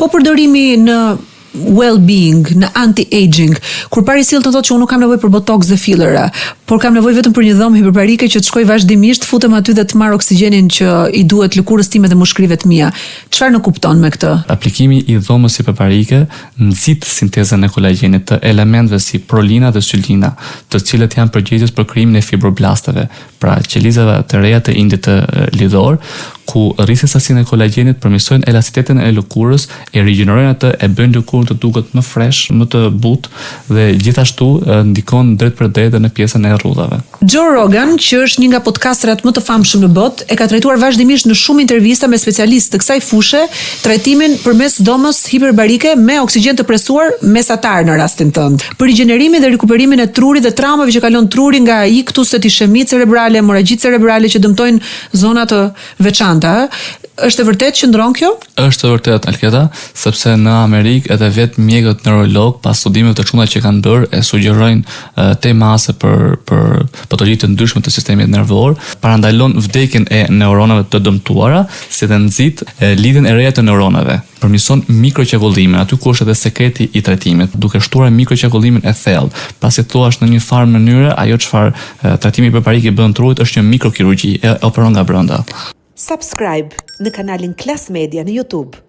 Po përdorimi në well-being, në anti-aging, kur pari sill të thotë që unë nuk kam nevojë për botox dhe fillera, por kam nevojë vetëm për një dhomë hiperbarike që të shkoj vazhdimisht, futem aty dhe të marr oksigjenin që i duhet lëkurës time dhe mushkërive të mia. Çfarë nuk kupton me këtë? Aplikimi i dhomës hiperbarike nxit sintezën e kolagjenit të elementeve si prolina dhe sylina, të cilët janë përgjegjës për krijimin e fibroblasteve, pra qelizave të reja të indit të lidhor, ku rrisin sasinë e kolagjenit, përmirësojnë elasticitetin e lëkurës, e rigjenerojnë atë, e bëjnë lëkurën të duket më fresh, më të butë dhe gjithashtu ndikon drejt për drejt në pjesën e rrudhave. Joe Rogan, që është një nga podcasterat më të famshëm në botë, e ka trajtuar vazhdimisht në shumë intervista me specialistë të kësaj fushë trajtimin përmes dhomës hiperbarike me oksigjen të presuar mesatar në rastin tënd. Për rigjenerimin dhe rikuperimin e trurit dhe traumave që kalon truri nga iktuset, ishemi cerebrale, hemorragjit cerebrale që dëmtojnë zona të veçanta. Është e vërtet që ndron kjo? Është e vërtet, Alketa, sepse në Amerikë edhe vetë mjekët neurolog pas studimeve të shumta që kanë bërë e sugjerojnë te mase për patologji të ndryshme të sistemit nervor, parandalon vdekjen e neuronave të dëmtuara, si dhe nxit lidhjen e reja të neuronave. Përmirëson mikroqekullimin, aty ku është edhe sekreti i trajtimit, duke shtuar mikroqekullimin e thellë. Pasi thuash në një farë mënyrë, ajo çfarë trajtimi hiperbarik i bën trurit është një mikrokirurgji, e operon nga brenda. Subscribe në kanalin Klas Media në YouTube.